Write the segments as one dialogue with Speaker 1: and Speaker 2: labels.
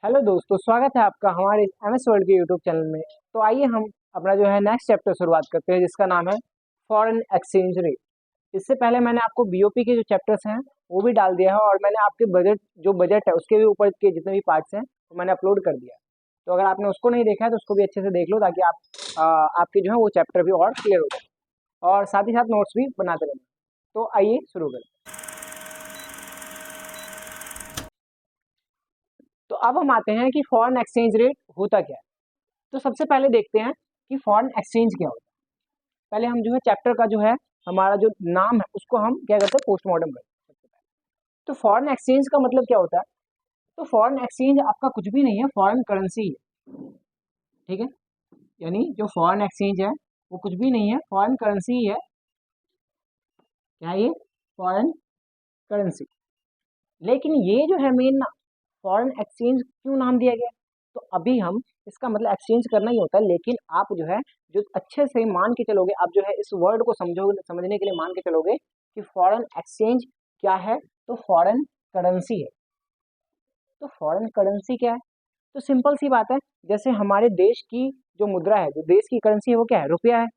Speaker 1: Hello दोस्तों, स्वागत है आपका हमारे एमएस वर्ल्ड के यूट्यूब चैनल में। तो आइए हम अपना जो है नेक्स्ट चैप्टर शुरुआत करते हैं, जिसका नाम है फॉरेन एक्सचेंज रेट। इससे पहले मैंने आपको बीओपी के जो चैप्टर्स हैं वो भी डाल दिया है, और मैंने आपके बजट है उसके भी ऊपर के जितने भी पार्ट्स हैं वो मैंने अपलोड कर दिया है। तो अगर आपने उसको नहीं देखा है तो उसको भी अच्छे से देख लो, ताकि आपके जो है वो चैप्टर भी और क्लियर हो जाए, और साथ ही साथ नोट्स भी बनाते रहें। तो आइए शुरू करें। तो अब हम आते हैं कि फॉरेन एक्सचेंज रेट होता क्या है। तो सबसे पहले देखते हैं कि फॉरेन एक्सचेंज क्या होता है। पहले हम जो है चैप्टर का जो है हमारा जो नाम है उसको हम क्या करते हैं, पोस्टमार्टम करते हैं सबसे पहले। तो फॉरेन एक्सचेंज का मतलब क्या होता है? तो फॉरेन एक्सचेंज आपका कुछ भी नहीं है, फॉरेन करेंसी है। ठीक है, यानी जो फॉरेन एक्सचेंज है वो कुछ भी नहीं है, फॉरेन करेंसी ही है। क्या है ये? Foreign currency. लेकिन ये जो है मेन ना, फॉरेन एक्सचेंज क्यों नाम दिया गया? तो अभी हम इसका मतलब एक्सचेंज करना ही होता है, लेकिन आप जो है जो अच्छे से मान के चलोगे, आप जो है इस वर्ड को समझोगे, समझने के लिए मान के चलोगे कि फॉरेन एक्सचेंज क्या है, तो फॉरेन करेंसी है। तो फॉरेन करेंसी क्या है? तो सिंपल सी बात है, जैसे हमारे देश की जो मुद्रा है, जो देश की करेंसी है वो क्या है? रुपया है।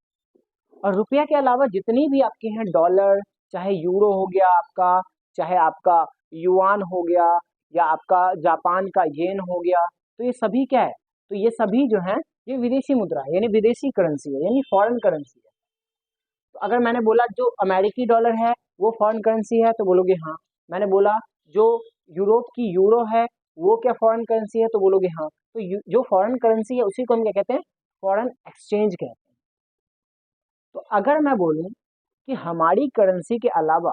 Speaker 1: और रुपया के अलावा जितनी भी आपके हैं, डॉलर, चाहे यूरो हो गया आपका, चाहे आपका युआन हो गया, या आपका जापान का येन हो गया, तो ये सभी क्या है? तो ये सभी जो है ये विदेशी मुद्रा है, यानी विदेशी करेंसी है, यानी फॉरेन करेंसी है। तो अगर मैंने बोला जो अमेरिकी डॉलर है वो फॉरेन करेंसी है, तो बोलोगे हाँ। मैंने बोला जो यूरोप की यूरो है वो क्या फॉरेन करेंसी है, तो बोलोगे हाँ। तो जो फॉरेन करेंसी है उसी को हम क्या कहते हैं? फॉरेन एक्सचेंज कहते हैं। तो अगर मैं बोलूं कि हमारी करेंसी के अलावा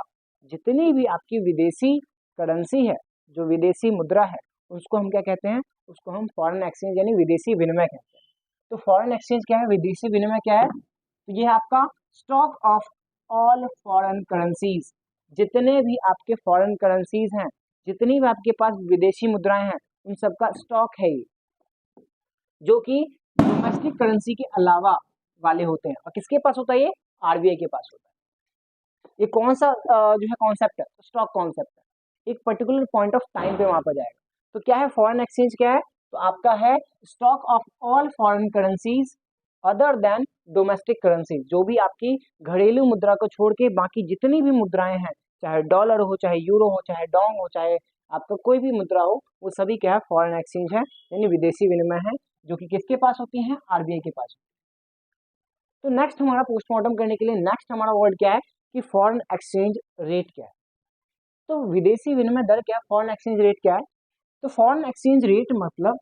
Speaker 1: जितनी भी आपकी विदेशी करेंसी है, जो विदेशी मुद्रा है, उसको हम क्या कहते हैं? उसको हम फॉरेन एक्सचेंज यानी विदेशी विनिमय कहते हैं। तो फॉरेन एक्सचेंज क्या है? विदेशी विनिमय क्या है? तो ये है आपका stock of all foreign currencies. जितने भी आपके फॉरेन करेंसीज हैं, जितनी भी आपके पास विदेशी मुद्राएं हैं, उन सबका स्टॉक है ये, जो कि डोमेस्टिक करेंसी के अलावा वाले होते हैं। और किसके पास होता है ये? आरबीआई के पास होता है। ये कौन सा जो है कॉन्सेप्ट है? स्टॉक कॉन्सेप्ट है, एक पर्टिकुलर पॉइंट ऑफ टाइम पे वहां पर जाएगा। तो क्या है फॉरेन एक्सचेंज? क्या है? तो आपका है stock of all foreign currencies other than domestic currency. जो भी आपकी घरेलू मुद्रा को छोड़ के बाकी जितनी भी मुद्राएं हैं, चाहे डॉलर हो, चाहे यूरो हो, चाहे डोंग हो, चाहे आपका कोई भी मुद्रा हो, वो सभी क्या है? फॉरेन एक्सचेंज है, यानी विदेशी विनिमय है, जो कि किसके पास होती है? आरबीआई के पास। तो नेक्स्ट हमारा पोस्टमार्टम करने के लिए नेक्स्ट हमारा वर्ड क्या है कि फॉरेन एक्सचेंज रेट क्या है। तो विदेशी विनिमय दर क्या है? फॉरेन एक्सचेंज रेट क्या है? तो फॉरेन एक्सचेंज रेट मतलब,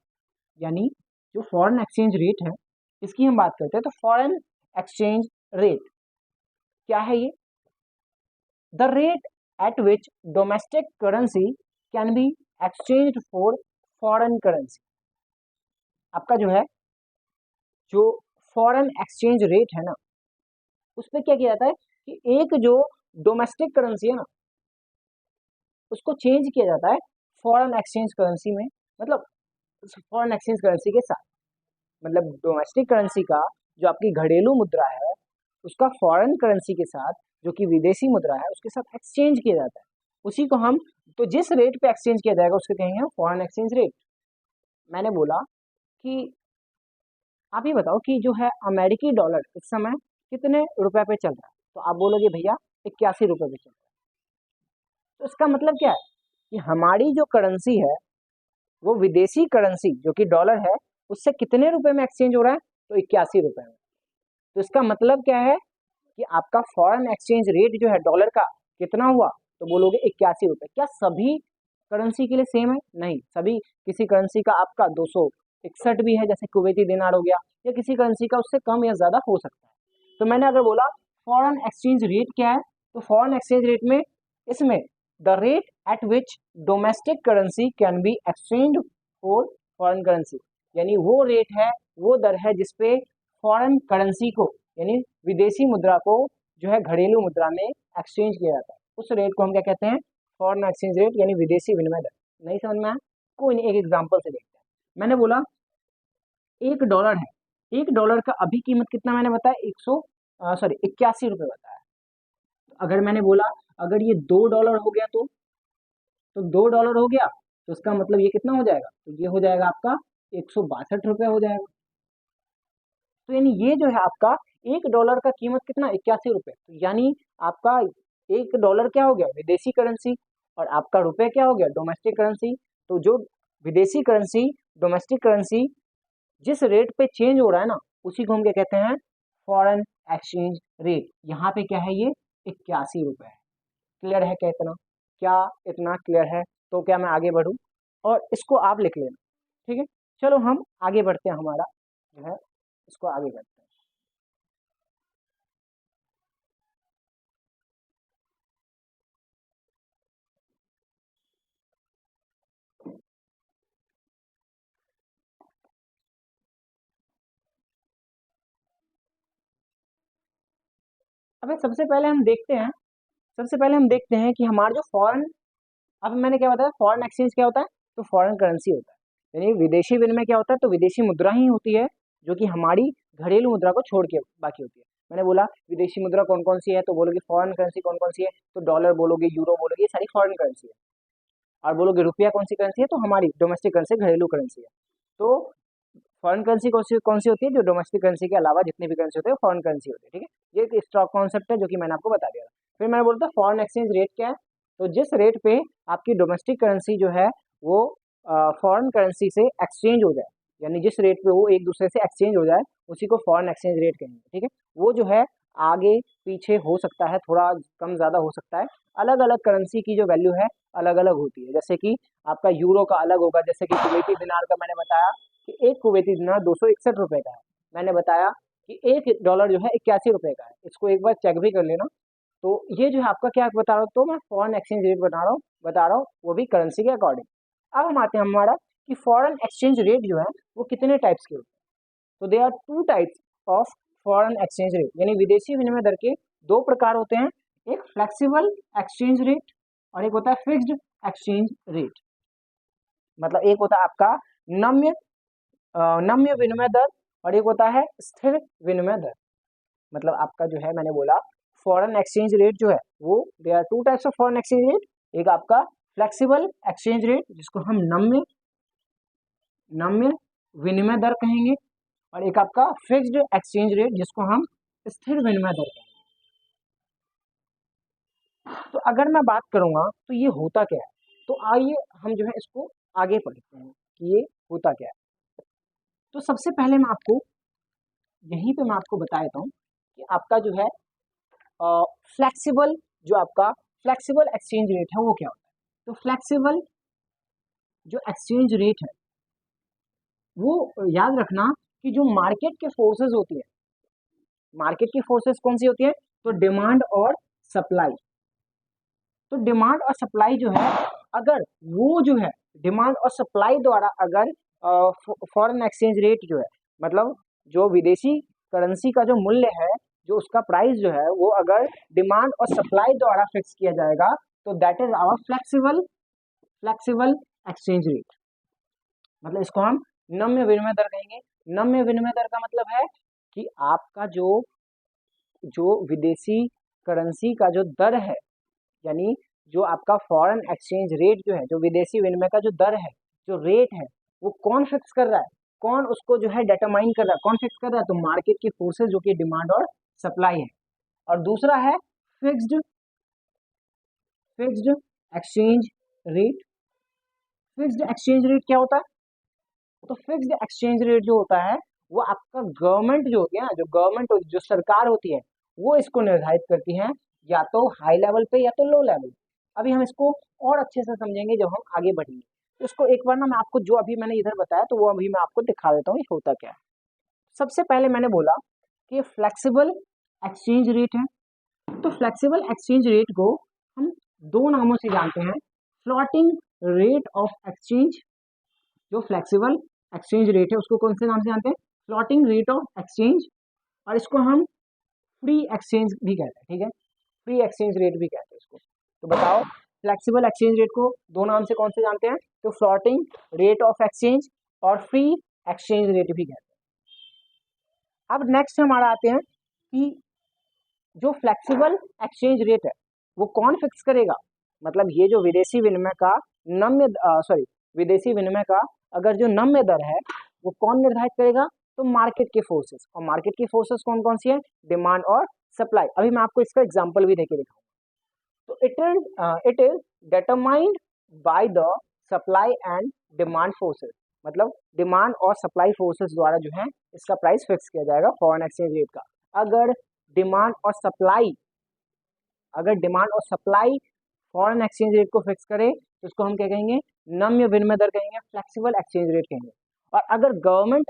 Speaker 1: यानी जो फॉरेन एक्सचेंज रेट है इसकी हम बात करते हैं। तो फॉरेन एक्सचेंज रेट क्या है ये? The rate at which domestic currency can be exchange for foreign currency. आपका जो है जो फॉरेन एक्सचेंज रेट है ना, उस पर क्या किया जाता है कि एक जो डोमेस्टिक करेंसी है ना, उसको चेंज किया जाता है फॉरेन एक्सचेंज करेंसी में। मतलब फॉरेन एक्सचेंज करेंसी के साथ, मतलब डोमेस्टिक करेंसी का जो आपकी घरेलू मुद्रा है उसका फॉरेन करेंसी के साथ, जो कि विदेशी मुद्रा है, उसके साथ एक्सचेंज किया जाता है। उसी को हम, तो जिस रेट पे एक्सचेंज किया जाएगा उसको कहेंगे फॉरेन एक्सचेंज रेट। मैंने बोला कि आप ये बताओ कि जो है अमेरिकी डॉलर इस समय कितने रुपए पे चल रहा है, तो आप बोलोगे भैया 81 रुपए पे चल रहा है। तो इसका मतलब क्या है कि हमारी जो करेंसी है वो विदेशी करेंसी जो कि डॉलर है उससे कितने रुपए में एक्सचेंज हो रहा है? तो 81 रुपए में। तो इसका मतलब क्या है कि आपका फॉरेन एक्सचेंज रेट जो है डॉलर का कितना हुआ? तो बोलोगे 81 रुपए। क्या सभी करेंसी के लिए सेम है? नहीं, सभी, किसी करेंसी का आपका 261 भी है, जैसे कुवैती दिनार हो गया, या किसी करेंसी का उससे कम या ज्यादा हो सकता है। तो मैंने अगर बोला फॉरेन एक्सचेंज रेट क्या है, तो फॉरेन एक्सचेंज रेट में इसमें the rate at which domestic currency can be exchange for foreign currency, यानी वो रेट है, वो दर है जिसपे फॉरेन करेंसी को, यानी विदेशी मुद्रा को जो है घरेलू मुद्रा में एक्सचेंज किया जाता है। उस रेट को हम क्या कहते हैं? फॉरेन एक्सचेंज रेट, यानी विदेशी विनिमय दर। नहीं समझ में आया? कोई नहीं, एक एग्जांपल से देखते हैं। मैंने बोला $1 है, $1 का अभी कीमत कितना मैंने बताया? 81 रुपए बताया। तो अगर मैंने बोला अगर ये $2 हो गया तो $2 हो गया, तो इसका मतलब ये कितना हो जाएगा, तो ये हो जाएगा आपका 162 रुपये हो जाएगा। तो यानी ये जो है आपका $1 का कीमत कितना, 81 रुपये। तो यानी आपका $1 क्या हो गया, विदेशी करेंसी, और आपका रुपये क्या हो गया, डोमेस्टिक करेंसी। तो जो विदेशी करेंसी डोमेस्टिक करेंसी जिस रेट पे चेंज हो रहा है ना, उसी को हम क्या कहते हैं, फॉरेन एक्सचेंज रेट। यहाँ पे क्या है, ये 81 रुपये है। क्लियर है क्या इतना, क्या इतना क्लियर है? तो क्या मैं आगे बढ़ूँ और इसको आप लिख लेना, ठीक है। चलो हम आगे बढ़ते हैं, हमारा जो है इसको आगे करते हैं। अब सबसे पहले हम देखते हैं कि हमारा जो फॉरेन, अब मैंने क्या बताया, फॉरेन एक्सचेंज क्या होता है, तो फॉरेन करेंसी होता है, यानी विदेशी विनिमय क्या होता है, तो विदेशी मुद्रा ही होती है जो कि हमारी घरेलू मुद्रा को छोड़ के बाकी होती है। मैंने बोला विदेशी मुद्रा कौन कौन सी है, तो बोलोगे फॉरेन करेंसी कौन कौन सी है, तो डॉलर बोलोगे, यूरो बोलोगे, ये सारी फॉरेन करेंसी है। और बोलोगे रुपया कौन सी करेंसी है, तो हमारी डोमेस्टिक करेंसी, घरेलू करेंसी है। तो फॉरेन करेंसी कौन सी होती है, जो डोमेस्टिक करेंसी के अलावा जितनी भी करेंसी होती है फॉरेन करेंसी होती है, ठीक है। ये एक स्टॉक कॉन्सेप्ट है जो कि मैंने आपको बता दिया। फिर मैंने बोलता फॉरेन एक्सचेंज रेट क्या है, तो जिस रेट पे आपकी डोमेस्टिक करेंसी जो है वो फॉरेन करेंसी से एक्सचेंज हो जाए, यानी जिस रेट पे वो एक दूसरे से एक्सचेंज हो जाए, उसी को फॉरेन एक्सचेंज रेट कहेंगे, ठीक है। वो जो है आगे पीछे हो सकता है, थोड़ा कम ज़्यादा हो सकता है। अलग अलग करेंसी की जो वैल्यू है अलग अलग होती है, जैसे कि आपका यूरो का अलग होगा, जैसे कि कुवैती दिनार का मैंने बताया कि एक कुवैती दिनार 261 रुपये का है। मैंने बताया कि $1 जो है 81 रुपये का है। इसको एक बार चेक भी कर लेना। तो ये जो है आपका क्या बता रहा हूँ, तो मैं फॉरेन एक्सचेंज रेट बता रहा हूँ, वो भी करेंसी के अकॉर्डिंग। अब हम आते हैं हमारा कि फॉरेन एक्सचेंज रेट जो है वो कितने टाइप्स के होते हैं। तो they are 2 types of foreign exchange rate, यानी विदेशी विनिमय दर के 2 प्रकार होते हैं, एक फ्लेक्सिबल एक्सचेंज रेट और एक होता है फिक्स्ड एक्सचेंज रेट। मतलब एक होता है आपका नम्य नम्य विनिमय दर और एक होता है स्थिर विनिमय दर। मतलब आपका जो है, मैंने बोला फॉरेन एक्सचेंज रेट जो है वो they are 2 types of foreign exchange rate, एक आपका फ्लेक्सिबल एक्सचेंज रेट जिसको हम नम्य नम्य विनिमय दर कहेंगे, और एक आपका फिक्स्ड एक्सचेंज रेट जिसको हम स्थिर विनिमय दर कहेंगे। तो अगर मैं बात करूंगा तो ये होता क्या है, तो आइए हम जो है इसको आगे पढ़ते हैं कि ये होता क्या है। तो सबसे पहले मैं आपको यहीं पे मैं आपको बता देता हूँ कि आपका जो है फ्लेक्सिबल जो आपका फ्लेक्सिबल एक्सचेंज रेट है वो क्या होता है। तो फ्लेक्सिबल जो एक्सचेंज रेट है वो याद रखना कि जो मार्केट के फोर्सेस होती है, मार्केट की फोर्सेस कौन सी होती है, तो डिमांड और सप्लाई। तो डिमांड और सप्लाई जो है, अगर वो जो है डिमांड और सप्लाई द्वारा अगर फॉरेन एक्सचेंज रेट जो है, मतलब जो विदेशी करेंसी का जो मूल्य है, जो उसका प्राइस जो है वो अगर डिमांड और सप्लाई द्वारा फिक्स किया जाएगा, तो that is our flexible exchange rate. मतलब इसको हम नम्य विनिमय दर कहेंगे। नम्य विनिमय दर का मतलब है कि आपका जो जो विदेशी करेंसी का जो दर है, यानी जो आपका फॉरेन एक्सचेंज रेट जो है, जो विदेशी विनिमय का जो दर है, जो रेट है, वो कौन फिक्स कर रहा है, कौन उसको जो है डिटरमाइन कर रहा है, कौन फिक्स कर रहा है, तो मार्केट की फोर्सेस जो कि डिमांड और सप्लाई है। और दूसरा है fixed fixed exchange rate. Fixed exchange rate क्या होता है, तो फिक्स्ड एक्सचेंज रेट जो होता है वो आपका गवर्नमेंट जो होती है ना, जो गवर्नमेंट जो सरकार होती है वो इसको निर्धारित करती है, या तो हाई लेवल पे या तो लो लेवल। अभी हम इसको और अच्छे से समझेंगे जब हम आगे बढ़ेंगे। तो इसको एक बार ना मैं आपको जो अभी मैंने इधर बताया तो वो अभी मैं आपको दिखा देता हूँ ये होता क्या है। सबसे पहले मैंने बोला कि फ्लेक्सिबल एक्सचेंज रेट है। तो फ्लेक्सिबल एक्सचेंज रेट को हम 2 नामों से जानते हैं, फ्लोटिंग रेट ऑफ एक्सचेंज। जो फ्लेक्सिबल एक्सचेंज रेट है उसको कौन से नाम से जानते हैं, फ्लोटिंग रेट ऑफ एक्सचेंज, और इसको हम फ्री एक्सचेंज भी कहते हैं, ठीक है, फ्री एक्सचेंज रेट भी कहते हैं इसको। तो बताओ फ्लेक्सिबल एक्सचेंज रेट को 2 नाम से कौन से जानते हैं, तो फ्लोटिंग रेट ऑफ एक्सचेंज और फ्री एक्सचेंज रेट भी कहते हैं। अब नेक्स्ट हमारा आते हैं कि जो फ्लेक्सिबल एक्सचेंज रेट है वो कौन फिक्स करेगा, मतलब ये जो विदेशी विनिमय का नम्य विदेशी विनिमय का अगर जो नम्य दर है वो कौन निर्धारित करेगा, तो मार्केट के फोर्सेस। और मार्केट की फोर्सेस कौन कौन सी है, डिमांड और सप्लाई। अभी मैं आपको इसका एग्जांपल भी देके दिखाऊंगा। तो it is determined by the supply and demand forces, मतलब डिमांड और सप्लाई फोर्सेस द्वारा जो है इसका प्राइस फिक्स किया जाएगा फॉरेन एक्सचेंज रेट का। अगर डिमांड और सप्लाई फॉरेन एक्सचेंज रेट को फिक्स करे तो इसको हम क्या कहेंगे, नम्य विनिमय दर कहेंगे, फ्लेक्सिबल एक्सचेंज रेट कहेंगे। और अगर गवर्नमेंट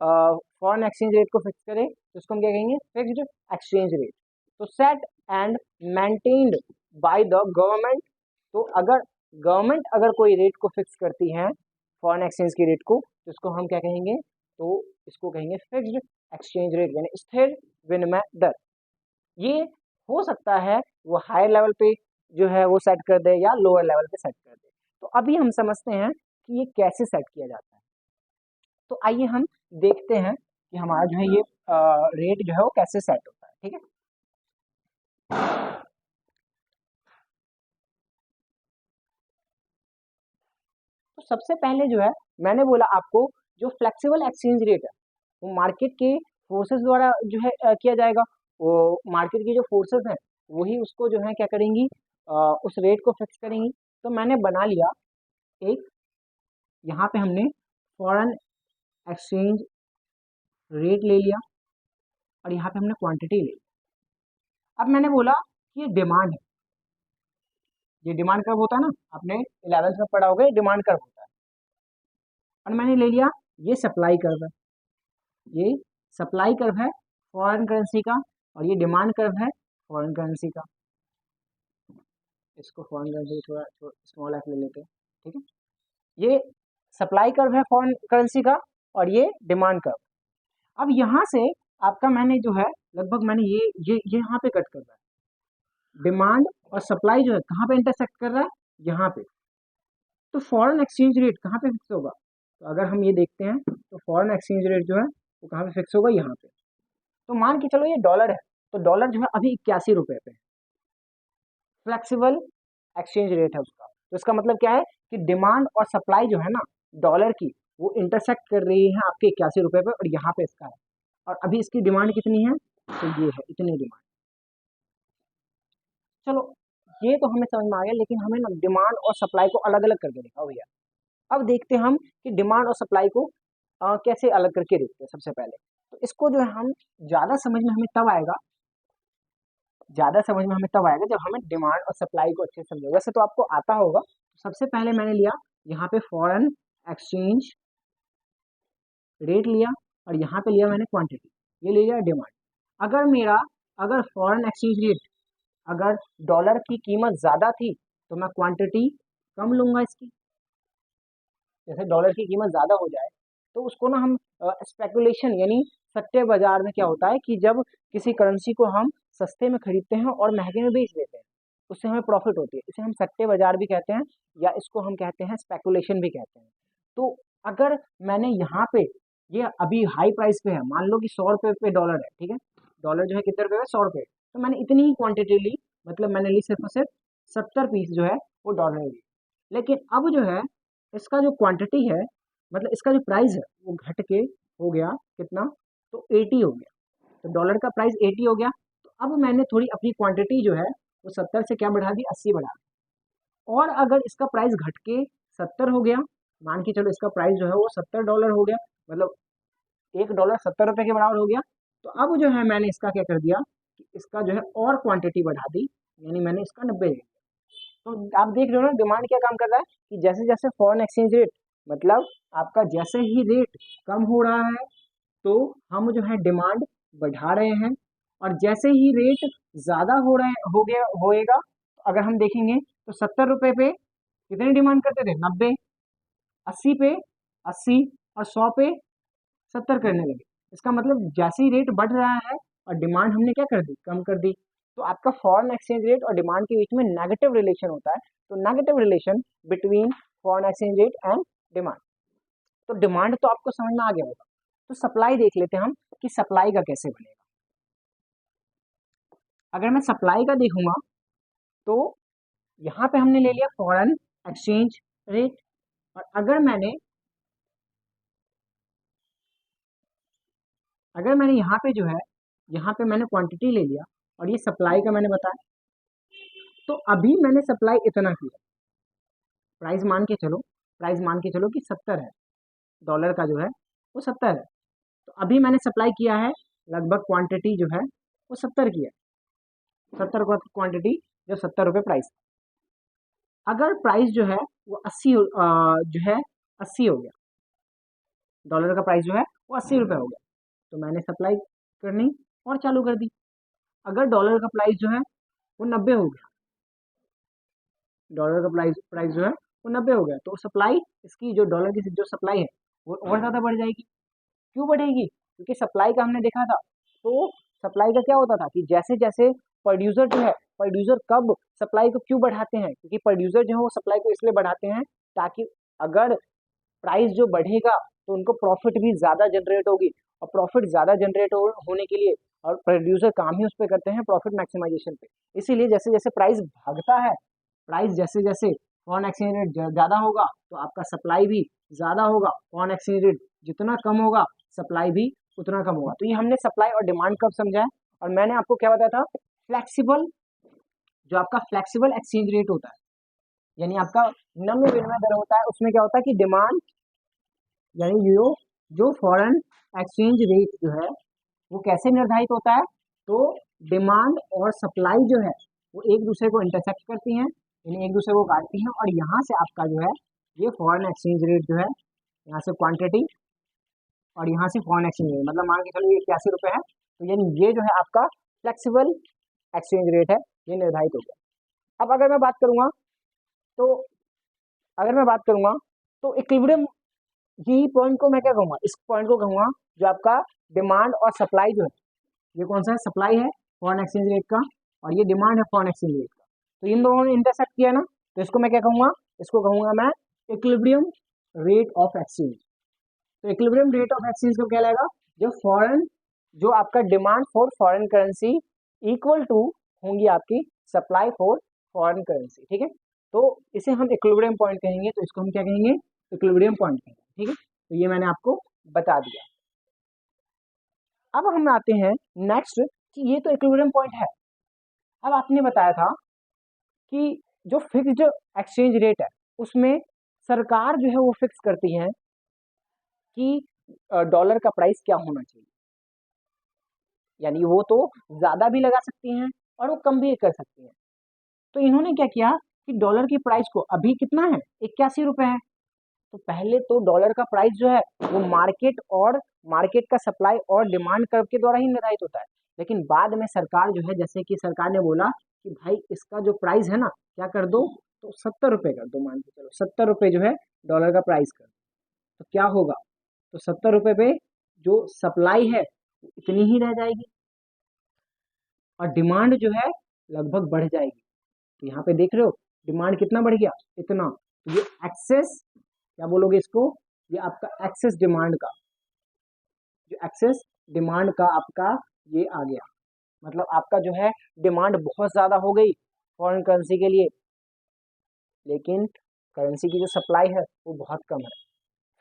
Speaker 1: फॉरेन एक्सचेंज रेट को फिक्स करे तो इसको हम क्या कहेंगे, फिक्स्ड एक्सचेंज रेट। तो set and maintained by the government. तो अगर गवर्नमेंट अगर कोई रेट को फिक्स करती है फॉरेन एक्सचेंज की रेट को तो इसको हम क्या कहेंगे, तो इसको कहेंगे फिक्स्ड एक्सचेंज रेट, यानी स्थिर विनिमय दर। ये हो सकता है वो हायर लेवल पे जो है वो सेट कर दे या लोअर लेवल पे सेट कर दे। तो अभी हम समझते हैं कि ये कैसे सेट किया जाता है। तो आइए हम देखते हैं कि हमारा जो है ये रेट जो है वो कैसे सेट होता है। ठीक है, तो सबसे पहले जो है मैंने बोला आपको जो फ्लेक्सिबल एक्सचेंज रेट है वो मार्केट के फोर्सेस द्वारा जो है किया जाएगा। वो मार्केट की जो फोर्सेस हैं वही उसको जो है क्या करेंगी, उस रेट को फिक्स करेंगी। तो मैंने बना लिया एक, यहाँ पे हमने फॉरेन एक्सचेंज रेट ले लिया और यहाँ पे हमने क्वांटिटी ले ली। अब मैंने बोला कि ये डिमांड है, ये डिमांड कर्व होता है ना, आपने 11th में पढ़ा होगा, डिमांड कर्व होता है। और मैंने ले लिया ये सप्लाई कर्व है, ये सप्लाई कर्व है फॉरेन करेंसी का, और ये डिमांड कर्व है फॉरेन करेंसी का। इसको फॉरेन करेंसी थोड़ा स्मॉल एफ ले लेते हैं। ठीक है, ये सप्लाई कर्व है फॉरेन करेंसी का और ये डिमांड कर्व। अब यहाँ से आपका मैंने जो है लगभग मैंने ये यहाँ पे कट कर रहा है, डिमांड और सप्लाई जो है कहाँ पे इंटरसेक्ट कर रहा है, यहाँ पे। तो फॉरेन एक्सचेंज रेट कहाँ पे फिक्स होगा, तो अगर हम ये देखते हैं तो फॉरेन एक्सचेंज रेट जो है वो कहाँ पे फिक्स होगा, यहाँ पे। तो मान के चलो ये डॉलर है, तो डॉलर जो है अभी 81 रुपये पे, फ्लेक्सिबल एक्सचेंज रेट है उसका। तो इसका मतलब क्या है कि डिमांड और सप्लाई जो है ना डॉलर की वो इंटरसेक्ट कर रही है आपके 81 रुपये पे, और यहाँ पे इसका है। और अभी इसकी डिमांड कितनी है, तो ये है इतनी डिमांड। चलो ये तो हमें समझ में आ गया, लेकिन हमें ना डिमांड और सप्लाई को अलग अलग करके देखा भैया। अब देखते हैं हम कि डिमांड और सप्लाई को कैसे अलग करके देखते हैं। सबसे पहले तो इसको जो है हम ज़्यादा समझ में हमें तब आएगा, जब हमें डिमांड और सप्लाई को अच्छे से समझेगा। वैसे तो आपको आता होगा। सबसे पहले मैंने लिया यहाँ पे फॉरेन एक्सचेंज रेट लिया, और यहाँ पे लिया मैंने क्वांटिटी, ये ले लिया डिमांड। अगर फॉरेन एक्सचेंज रेट अगर डॉलर की कीमत ज़्यादा थी तो मैं क्वांटिटी कम लूँगा इसकी। जैसे डॉलर की कीमत ज़्यादा हो जाए तो उसको ना हम स्पेकुलेशन, यानी सट्टे बाजार में क्या होता है कि जब किसी करेंसी को हम सस्ते में खरीदते हैं और महंगे में बेच देते हैं, उससे हमें प्रॉफिट होती है। इसे हम सट्टे बाजार भी कहते हैं, या इसको हम कहते हैं स्पेकुलेशन भी कहते हैं। तो अगर मैंने यहाँ पे ये अभी हाई प्राइस पे है, मान लो कि 100 रुपये पे डॉलर है, ठीक है, डॉलर जो है कितने रुपये है, 100 रुपये। तो मैंने इतनी ही क्वांटिटी ली, मतलब मैंने ली सिर्फ और सिर्फ 70 पीस जो है वो डॉलर ली। लेकिन अब जो है इसका जो क्वांटिटी है, मतलब इसका जो प्राइस है वो घट के हो गया कितना, तो 80 हो गया। तो डॉलर का प्राइस 80 हो गया। तो अब मैंने थोड़ी अपनी क्वांटिटी जो है वो 70 से क्या बढ़ा दी, 80 बढ़ा दी। और अगर इसका प्राइस घट के 70 हो गया, मान के चलो इसका प्राइस जो है वो $70 हो गया, मतलब $1 70 रुपये के बराबर हो गया। तो अब जो है मैंने इसका क्या कर दिया कि इसका जो है और क्वांटिटी बढ़ा दी, यानी मैंने इसका 90 दे दिया। तो आप देख रहे हो ना डिमांड क्या काम कर रहा है कि जैसे जैसे फॉरेन एक्सचेंज रेट, मतलब आपका जैसे ही रेट कम हो रहा है तो हम जो है डिमांड बढ़ा रहे हैं, और जैसे ही रेट ज़्यादा हो गया होएगा, तो अगर हम देखेंगे तो 70 रुपये पे कितनी डिमांड करते थे, 90, 80 पे 80, और 100 पे 70 करने लगे। इसका मतलब जैसे ही रेट बढ़ रहा है और डिमांड हमने क्या कर दी, कम कर दी। तो आपका फॉरेन एक्सचेंज रेट और डिमांड के बीच में नेगेटिव रिलेशन होता है। तो negative relation between foreign exchange rate and demand. तो डिमांड तो आपको समझ में आ गया होगा। तो सप्लाई देख लेते हैं हम कि सप्लाई का कैसे बनेगा। अगर मैं सप्लाई का देखूंगा तो यहाँ पे हमने ले लिया फॉरेन एक्सचेंज रेट। और अगर मैंने यहाँ पे जो है, यहाँ पे मैंने क्वांटिटी ले लिया और ये सप्लाई का मैंने बताया, तो अभी मैंने सप्लाई इतना किया, प्राइस मान के चलो कि 70 है, डॉलर का जो है वो 70 है। तो अभी मैंने सप्लाई किया है लगभग क्वांटिटी जो है वो 70 की है, 70 का क्वांटिटी जो 70 रुपये प्राइस। अगर प्राइस जो है वो 80 जो है 80 हो गया, डॉलर का प्राइस जो है वो 80 रुपये हो गया, तो मैंने सप्लाई करनी और चालू कर दी। अगर डॉलर का प्राइस जो है वो 90 हो गया, डॉलर का प्राइस जो है वो 90 हो गया, तो सप्लाई इसकी जो डॉलर की जो सप्लाई है वो और ज़्यादा बढ़ जाएगी। क्यों बढ़ेगी? क्योंकि सप्लाई का हमने देखा था, तो सप्लाई का क्या होता था कि जैसे जैसे प्रोड्यूसर जो है, प्रोड्यूसर कब सप्लाई को क्यों बढ़ाते हैं? क्योंकि प्रोड्यूसर जो है वो सप्लाई को इसलिए बढ़ाते हैं ताकि अगर प्राइस जो बढ़ेगा तो उनको प्रॉफिट भी ज़्यादा जनरेट होगी, और प्रॉफिट ज़्यादा जनरेट होने के लिए, और प्रोड्यूसर काम ही उस पर करते हैं प्रॉफिट मैक्सिमाइजेशन पे, इसीलिए जैसे जैसे प्राइस भागता है, प्राइस जैसे जैसे फॉरेन एक्सचेंज रेट ज़्यादा होगा तो आपका सप्लाई भी ज़्यादा होगा, फॉरेन एक्सचेंज रेट जितना कम होगा सप्लाई भी उतना कम होगा। तो ये हमने सप्लाई और डिमांड कब समझा है। और मैंने आपको क्या बताया था, फ्लेक्सिबल, जो आपका फ्लेक्सिबल एक्सचेंज रेट होता है, यानी आपका नम्य विनिमय दर होता है, उसमें क्या होता है कि डिमांड, यानी जो फॉरेन एक्सचेंज रेट जो है वो कैसे निर्धारित होता है, तो डिमांड और सप्लाई जो है वो एक दूसरे को इंटरसेक्ट करती हैं, यानी एक दूसरे को काटती हैं, और यहाँ से आपका जो है ये फॉरेन एक्सचेंज रेट जो है, यहाँ से क्वांटिटी और यहाँ से फॉरेन एक्सचेंज रेट, मतलब मान के चलो ये 81 रुपये है, तो यानी ये जो है आपका फ्लेक्सिबल एक्सचेंज रेट है, ये निर्धारित हो गया। अब अगर मैं बात करूँगा तो इक्विलिब्रियम, यही पॉइंट को मैं क्या कहूँगा, इस पॉइंट को कहूँगा जो आपका डिमांड और सप्लाई जो है, ये कौन सा है, सप्लाई है फॉरेन एक्सचेंज रेट का, और ये डिमांड है फॉरेन एक्सचेंज रेट का, तो इन दोनों ने इंटरसेक्ट किया ना, तो इसको मैं क्या कहूँगा, इसको कहूँगा मैं इक्विलिब्रियम रेट ऑफ एक्सचेंज। तो इक्विलिब्रियम रेट ऑफ एक्सचेंज को क्या लगेगा, जो आपका demand for foreign currency equal to होंगी आपकी सप्लाई फॉर फॉरेन करेंसी, ठीक है। तो इसे हम इक्विलिब्रियम पॉइंट कहेंगे, तो इसको हम क्या कहेंगे, इक्विलिब्रियम पॉइंट कहेंगे, ठीक है। तो ये मैंने आपको बता दिया। अब हम आते हैं नेक्स्ट कि ये तो इक्विलिब्रियम पॉइंट है। अब आपने बताया था कि जो फिक्स्ड एक्सचेंज रेट है उसमें सरकार जो है वो फिक्स करती है कि डॉलर का प्राइस क्या होना चाहिए, यानी वो तो ज़्यादा भी लगा सकती हैं और वो कम भी कर सकती हैं। तो इन्होंने क्या किया कि डॉलर की प्राइस को, अभी कितना है, 81 रुपये है, तो पहले तो डॉलर का प्राइस जो है वो मार्केट का सप्लाई और डिमांड कर्व के द्वारा ही निर्धारित होता है। लेकिन बाद में सरकार जो है, जैसे कि सरकार ने बोला कि भाई इसका जो प्राइस है ना, क्या कर दो, तो 70 रुपये कर दो, मान के चलो 70 रुपये जो है डॉलर का प्राइस कर दो, तो क्या होगा, तो 70 रुपये पे जो सप्लाई है इतनी ही रह जाएगी और डिमांड जो है लगभग बढ़ जाएगी। तो यहाँ पे देख रहे हो डिमांड कितना बढ़ गया, इतना, तो ये एक्सेस, क्या बोलोगे इसको, ये आपका एक्सेस डिमांड का, जो एक्सेस डिमांड का आपका ये आ गया, मतलब आपका जो है डिमांड बहुत ज़्यादा हो गई फॉरेन करेंसी के लिए, लेकिन करेंसी की जो सप्लाई है वो बहुत कम है।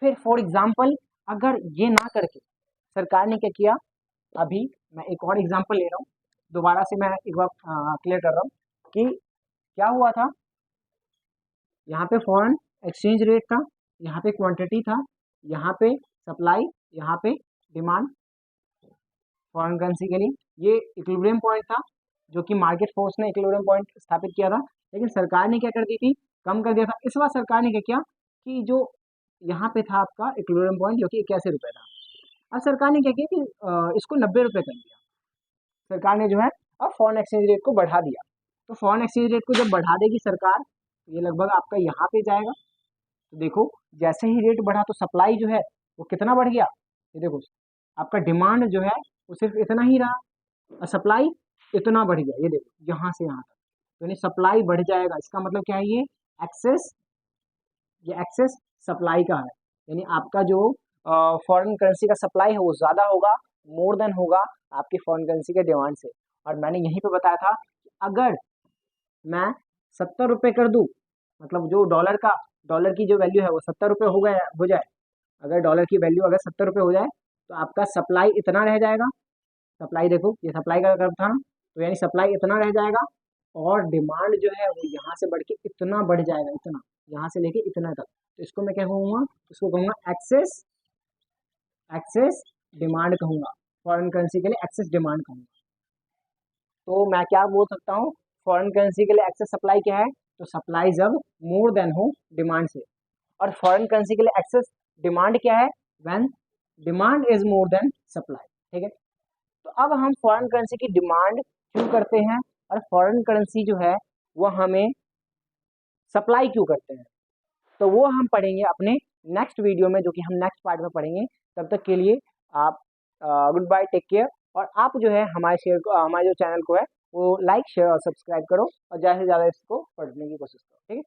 Speaker 1: फिर फॉर एग्जांपल अगर ये ना करके सरकार ने क्या किया, अभी मैं एक और एग्जांपल ले रहा हूँ, दोबारा से मैं एक बार क्लियर कर रहा हूँ कि क्या हुआ था। यहाँ पे फॉरेन एक्सचेंज रेट था, यहाँ पे क्वांटिटी था, यहाँ पे सप्लाई, यहाँ पे डिमांड फॉरेन करेंसी के लिए, ये इक्विलिब्रियम पॉइंट था जो कि मार्केट फोर्स ने इक्विलिब्रियम पॉइंट स्थापित किया था। लेकिन सरकार ने क्या कर दी थी, कम कर दिया था। इस बार सरकार ने क्या किया कि जो यहाँ पे था आपका इक्विलिब्रियम पॉइंट जो कि 81 रुपये था, अब सरकार ने क्या किया कि इसको 90 रुपये कर दिया। सरकार ने जो है अब फॉरेन एक्सचेंज रेट को बढ़ा दिया। तो फॉरेन एक्सचेंज रेट को जब बढ़ा देगी सरकार, तो ये लगभग आपका यहाँ पे जाएगा। तो देखो जैसे ही रेट बढ़ा तो सप्लाई जो है वो कितना बढ़ गया, ये देखो आपका डिमांड जो है वो सिर्फ इतना ही रहा और सप्लाई इतना बढ़ गया, ये देखो यहाँ से यहाँ तक, तो यानी सप्लाई बढ़ जाएगा। इसका मतलब क्या है, ये एक्सेस सप्लाई का है, यानी आपका जो फॉरेन करेंसी का सप्लाई है वो ज़्यादा होगा, मोर देन होगा आपकी फॉरेन करेंसी के डिमांड से। और मैंने यहीं पे बताया था कि अगर मैं 70 रुपये कर दूँ मतलब जो डॉलर की जो वैल्यू है वो 70 रुपये हो जाए, अगर डॉलर की वैल्यू अगर 70 रुपये हो जाए तो आपका सप्लाई इतना रह जाएगा। सप्लाई देखो, ये सप्लाई का कर्व था ना, तो यानी सप्लाई इतना रह जाएगा और डिमांड जो है वो यहाँ से बढ़ के इतना बढ़ जाएगा, इतना, यहाँ से लेके इतना तक। तो इसको मैं क्या कहूँगा, इसको कहूँगा एक्सेस डिमांड कहूँगा, फॉरेन करेंसी के लिए एक्सेस डिमांड कहूँगा। तो मैं क्या बोल सकता हूँ, फॉरेन करेंसी के लिए एक्सेस सप्लाई क्या है, तो सप्लाई जब मोर देन हो डिमांड से, और फॉरेन करेंसी के लिए एक्सेस डिमांड क्या है, when demand is more than supply. ठीक है, तो अब हम फॉरेन करेंसी की डिमांड क्यों करते हैं और फॉरेन करेंसी जो है वो हमें सप्लाई क्यों करते हैं, तो वो हम पढ़ेंगे अपने नेक्स्ट वीडियो में, जो कि हम नेक्स्ट पार्ट में पढ़ेंगे। तब तक के लिए आप गुड बाय, टेक केयर। और आप जो है हमारे जो चैनल को है वो लाइक, शेयर और सब्सक्राइब करो और ज़्यादा से ज़्यादा इसको पढ़ने की कोशिश करो। ठीक है।